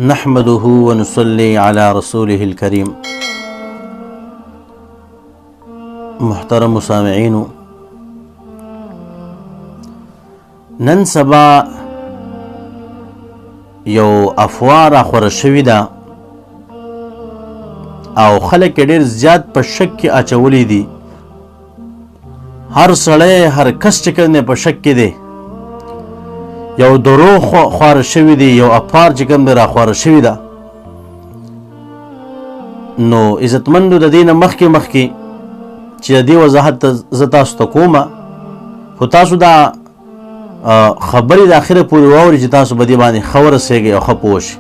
نحمده ونصلي على رسوله الكريم. محترم سامعین، نن سبا یو افواه راخوره شوې ده او خلک یې ډېر زیات په شک کې اچولی دي. هر سړی هر کس چې کوم دی په شک کې دی. یو دروغ خواره شوي دي، یو افکار چې کوم دی راخواره شوي ده. نو عزتمندو د دې نه مخکې چې د دې وضاحت زه تاسو ته کومه، خو تاسو دا خبرې د اخره پورې واورئ چې تاسو به دې باندې ښه ورسېږئ او ښه پوه شئ.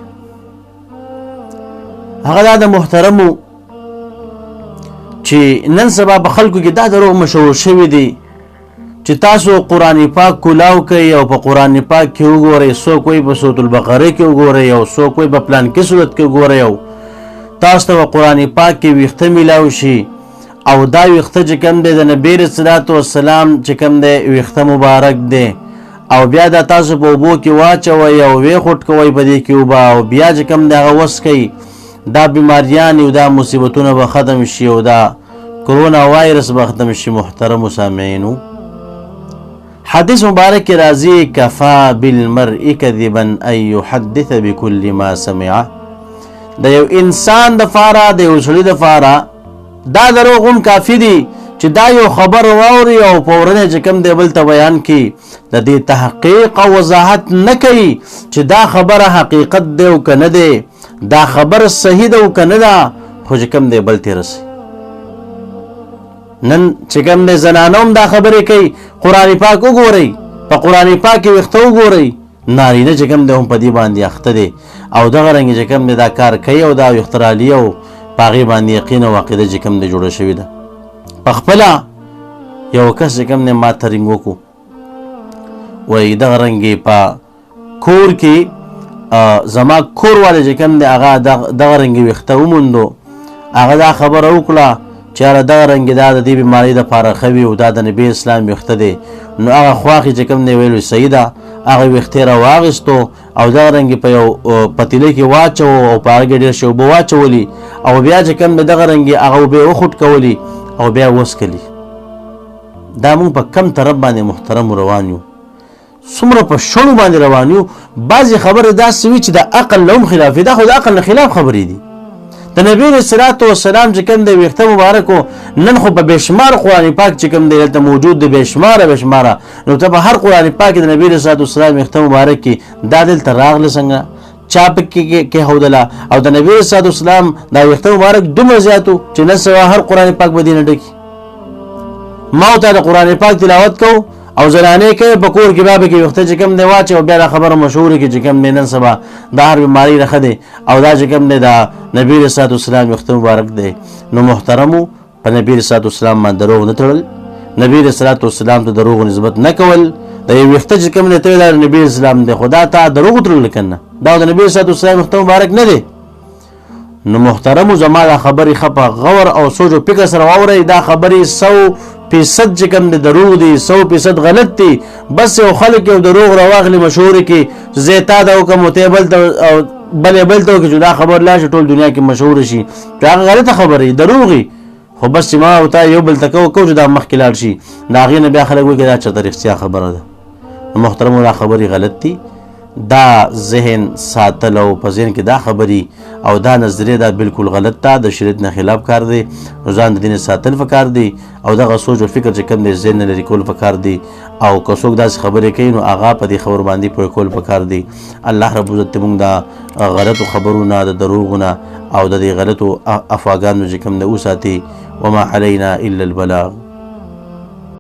هغه دا د محترمو چې نن سبا په خلکو کې دا دروغ مشهور شوي دي چې تاسو قرآن پاک کولاو کوئ او په قرآن پاک کې وګورئ، څوک وایي په سورة البقره کې وګورئ او څوک وایي په پلان کې صورت کې وګورئ او تاسو ته په قرآن پاک کې ویښته میلاو شي او دا ویښته چې کوم دی د نبي علیه الصلاة والسلام چې کوم دی ویښته مبارک دی او بیا دا تاسو په اوبو کې واچوئ او ویې کوئ په دې کې اوبه او بیا چې کوم دی هغه وڅښئ. دا بیماریان او دا مصیبتونه به ختم شي او دا کرونا وایرس به ختم شي. محترمو سامعینو، حدیث مبارک کې راځي کفا بالمرء کذبا ان یحدث بكل ما سمع. د یو انسان دپاره، د یو سړي دپاره دا دروغ هم کافي دي چې دا یو خبر واوري او فوراً چې کوم دی بل ته بیان کړي. د دې تحقیق او وضاحت نه کوي چې دا خبره حقیقت دی او که نه دی، دا خبر صحیح ده او که نه ده، خو چې کوم دی بل ته رسي. نن چې کوم دی زنانه هم دا خبرې کوي، قرآن پاک وګورئ، په قرآن پاک کې ویښته وګورئ. نارینه چې کوم دی هم په دې باندې اخته دی او دغه رنګې چې کوم دی دا کار کوي او دا ویښته رالي او په هغې باندې یقین او عقیده چې کوم دی جوړه شوې ده. په خپله یو کس چې کوم دی ما ته رنګ وکړو، وایي دغه رنګې په کور کې زما کور والی چې کوم دی هغه دغه رنګې ویښته وموندو، هغه دا خبره وکړه چې یاره دغه رنګې دا د دې بیمارۍ دپاره ښه وي او دا د نبي اسلام ویښته دی. نو هغه خواښې چې کوم دی ویلو صحیح ده، هغه ویښتې راواخیستو او دغه رنګې په یو پتیله کې واچوو او په هغه کې ډېر شي اوبه واچولي او بیا چې کوم دی دغه رنګې هغه اوبه یې وخوټکولي او بیا وڅکلي. دا موږ په کم طرف باندې محترمو روان یو، څومره په شڼو باندې روان یو. بعضې خبرې داسې وي چې د عقل نه هم خلاف وي، دا خو د عقل نه خلاف خبرې دي. د نبي علیه الصلاة والسلام چې کوم دی ویښته مبارکو نن خو په بېشمار قرآن پاک چې کوم دی دلته موجود دی، بېشماره. نو ته په هر قرآن پاک کې د نبي علیه الصلاة والسلام ویښته مبارک کې دا دلته راغله څنګه چا پکې کېښودله او د نبي علیه الصلاة والسلام دا ویښته مبارک دومره زیات و چې نن سبا هر قرآن پاک به دې نه ډکي. ما ورته د قرآن پاک تلاوت کوو او زنانې کوي په کور کې بیا پکې ویښته چې کوم دی واچي او بیا دا خبره مشهوره کړي چې کوم دی نن سبا دا هر بیماري رخه دی او دا چې کوم دی دا نبي علیه الصلاة والسلام ویښته مبارک دی. نو محترمو، په نبي علیه الصلاة والسلام باندې دروغ نه تړل، نبي علیه الصلاة والسلام ته دروغ نسبت نه کول. د یو ویښته چې کوم دی ته دا نبي علیه السلام دی، خو دا تا دروغ وتړل که نه، دا د نبي علیه الصلاة والسلام ویښته مبارک نه دی. نو محترمو، زما دا خبرې ښه په غور او سوچ او فکر سره واورئ. دا خبرې 100% چې کوم دی دروغ دي، 100% غلط دي. بس یو خلک یو دروغ راواخلي مشهورې کې زه تا ته وکړم او ته بل ته بل ته وکړي چې دا خبر لاړ شي ټول دنیا کې مشهوره شي. دا هغه غلطه خبرې دروغي، خو بس چې ما او تا یو بل ته کوو چې دا مخکې لاړ شي، د هغې نه بیا خلک وایي چې دا چېرته رښتیا خبره ده. محترمو، دا خبرې غلط دي. دا ذهن ساتل او په ذهن کې دا خبرې او دا نظریه دا بالکل غلط ده، د شریعت نه خلاف کار دی. نو ځان د دې نه ساتل پکار دی او دغه سوچ او فکر چې کوم دی ذهن نه لرې کول پکار دی. او که څوک داسې خبرې کوي نو هغه په دې خبرو باندې پوه کول پکار دی. الله رب عزت موږ دا غلطو خبرونه، د دروغونه او د دې غلطو افواګانو چې کوم دی وساتي. وما علینا الا البلاغ.